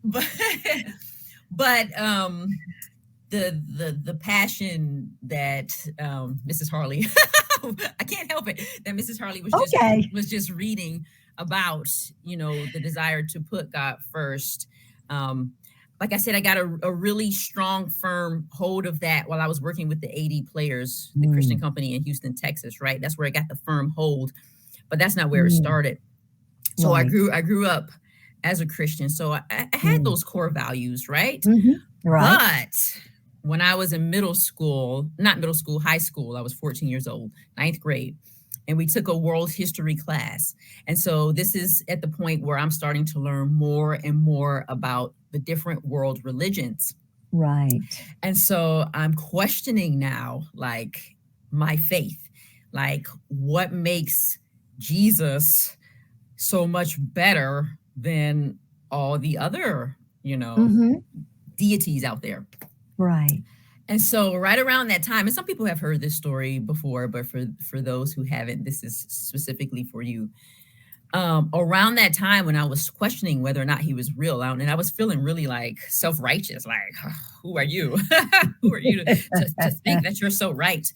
but but the passion that Mrs. Harley, I can't help it, that Mrs. Harley Okay. was just reading about, the desire to put God first. Um, like I said, I got a really strong, firm hold of that while I was working with the AD Players, the Christian Mm, company in Houston, Texas. Right, that's where I got the firm hold. But that's not where it mm, started. So I right. grew up as a Christian, so I had Mm, those core values, right? right. But when I was in middle school, not middle school, high school, I was 14 years old, ninth grade, and we took a world history class. And so this is at the point where I'm starting to learn more and more about the different world religions. Right. And so I'm questioning now, like, my faith, like, what makes Jesus so much better than all the other, Hmm. deities out there. Right. And so right around that time, and some people have heard this story before, but for those who haven't, this is specifically for you. Around that time when I was questioning whether or not he was real, and I was feeling really like self-righteous, like, who are you? Who are you to think that you're so right?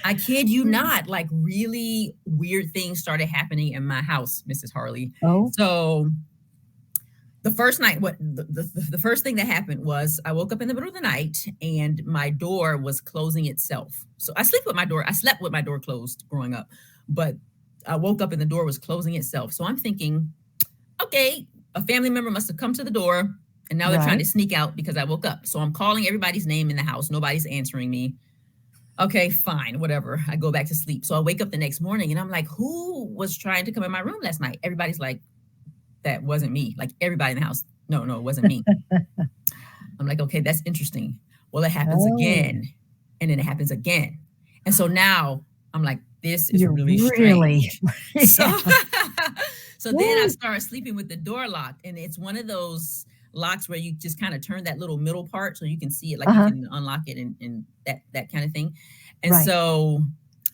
I kid you not, like really weird things started happening in my house, Mrs. Harley. Oh, So the first night, the first thing that happened was I woke up in the middle of the night and my door was closing itself. So I slept with my door closed growing up, but I woke up and the door was closing itself. So I'm thinking, okay, a family member must have come to the door and now they're trying right. to sneak out because I woke up. So I'm calling everybody's name in the house. Nobody's answering me. Okay, fine, whatever. I go back to sleep. So I wake up the next morning and I'm like, who was trying to come in my room last night? Everybody's like, that wasn't me. Like everybody in the house, no, no, it wasn't me. I'm like, okay, that's interesting. Well, it happens Oh, again, and then it happens again. And so now I'm like, this is you're really really, strange. So yeah. so then I Woo. started sleeping with the door locked, and it's one of those locks where you just kind of turn that little middle part so you can see it, like you Uh-huh. can unlock it and that kind of thing. And Right. so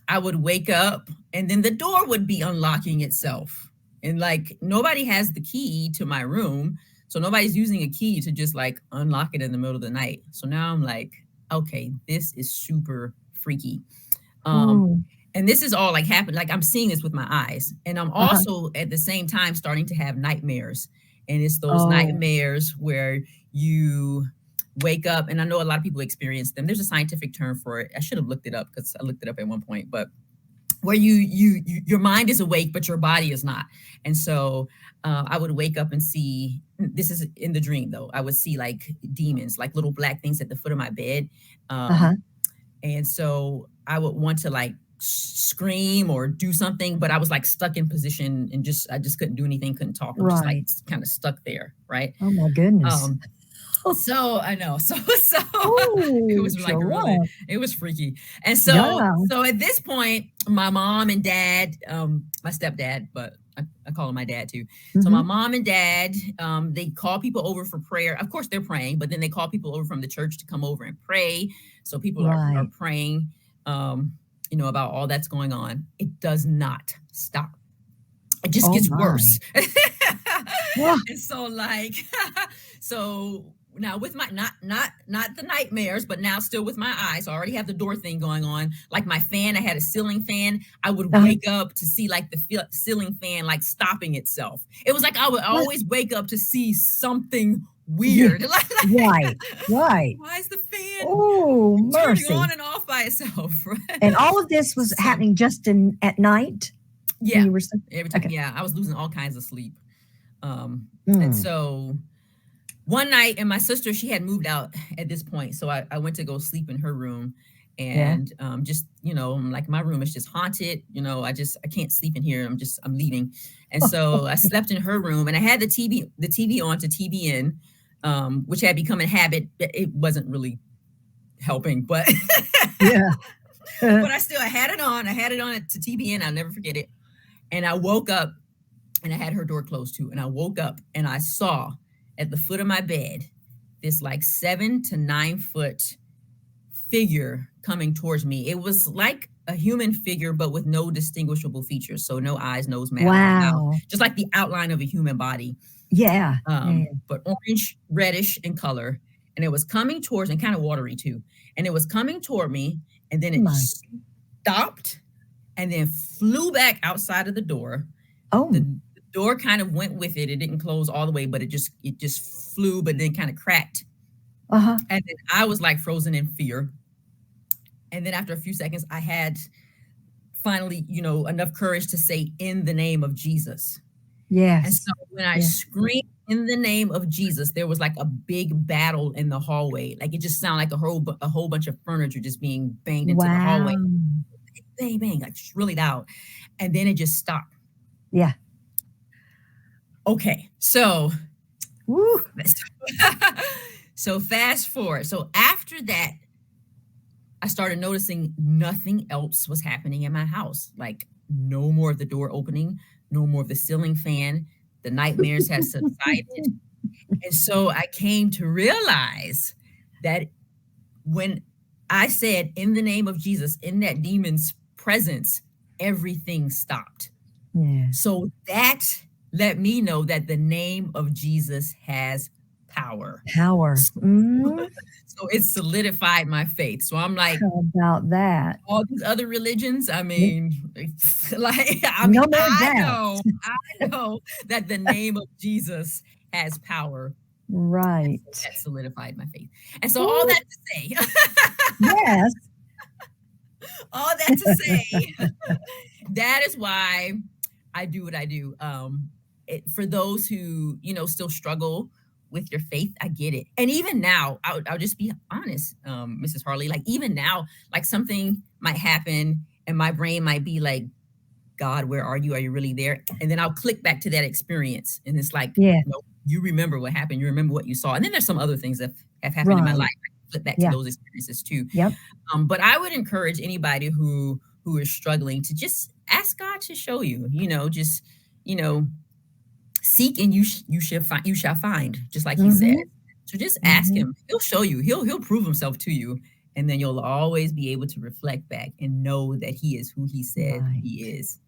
I would wake up and then the door would be unlocking itself. And like nobody has the key to my room. So nobody's using a key to just like unlock it in the middle of the night. So now I'm like, okay, this is super freaky. Um, Ooh. and this is all like happened. Like I'm seeing this with my eyes. And I'm Uh-huh. also at the same time starting to have nightmares. And it's those Oh, nightmares where you wake up, and I know a lot of people experience them. There's a scientific term for it. I should have looked it up because I looked it up at one point, but where your mind is awake but your body is not. And so I would wake up and see, this is in the dream though, I would see like demons, like little black things at the foot of my bed. uh-huh. And so I would want to like scream or do something, but I was like stuck in position and I just couldn't do anything, couldn't talk. I'm just like Right. kind of stuck there, right? Oh my goodness. um so I know. So it Oh, was like really, Sharonne. it was freaky. And Yeah. so at this point, my mom and dad, my stepdad, but I call him my dad too. So my Hmm. mom and dad, they call people over for prayer. Of course they're praying, but then they call people over from the church to come over and pray. So people are Right. praying, about all that's going on. It does not stop. It just Oh gets worse. my. Yeah. And so like so now with my not the nightmares, but now still with my eyes, I already have the door thing going on. Like my fan, I had a ceiling fan. I would Uh-huh. wake up to see like the ceiling fan like stopping itself. It was like I would What? always wake up to see something Yeah. weird. Right. Right. Why is the fan Oh, turning mercy. on and off by itself? Right? And all of this was So happening just at night when yeah, you were sleeping? every time, Okay. yeah, I was losing all kinds of sleep. And Mm. so one night, and my sister, she had moved out at this point. So I went to go sleep in her room. Yeah. And just, I'm like, my room is just haunted. I can't sleep in here. I'm leaving. And so I slept in her room and I had the TV on to TBN, which had become a habit. It wasn't really helping, but, Yeah. but I had it on. I had it on to TBN. I'll never forget it. And I woke up and I had her door closed too. And I woke up and I saw at the foot of my bed this like 7 to 9 foot figure coming towards me. It was like a human figure, but with no distinguishable features. So no eyes, nose, mouth, Wow. just like the outline of a human body. Yeah. Yeah. but orange, reddish in color. And it was coming towards, and kind of watery too. And it was coming toward me, and then it My. stopped and then flew back outside of the door. Oh. The door kind of went with it. It didn't close all the way, but it just flew, but then kind of cracked. Uh-huh. And then I was like frozen in fear. And then after a few seconds, I had finally, enough courage to say, "In the name of Jesus." And Yes. so when I Yeah. screamed, "In the name of Jesus," there was like a big battle in the hallway. Like it just sounded like a whole bunch of furniture just being banged into the hallway. Wow. Bang, bang, like just really loud. And then it just stopped. Yeah. Okay. So Woo. so fast forward. So after that, I started noticing nothing else was happening in my house. Like no more of the door opening, no more of the ceiling fan. The nightmares had subsided. And so I came to realize that when I said, "In the name of Jesus," in that demon's presence, everything stopped. Yeah. So that let me know that the name of Jesus has power. Power. So, Mm. so it solidified my faith. So I'm like, How about that? all these other religions, I Yeah. mean, like, No more I doubt. know that the name of Jesus has power. And so Right. that solidified my faith. And so all Woo. that to say, Yes. all that to say, that is why I do what I do. For those who, still struggle with your faith, I get it. And even now, I'll just be honest, Mrs. Harley, like even now, like something might happen and my brain might be like, "God, where are you? Are you really there?" And then I'll click back to that experience. And it's like, Yeah. no, you remember what happened. You remember what you saw. And then there's some other things that have happened in my life. Right. I can flip back to Yeah. those experiences too. Yep. But I would encourage anybody who is struggling to just ask God to show you, just, you know, seek and you shall find, just like he said. Mhm. So just ask Mhm. him. He'll show you. He'll prove himself to you. And then you'll always be able to reflect back and know that he is who he said he Right. is.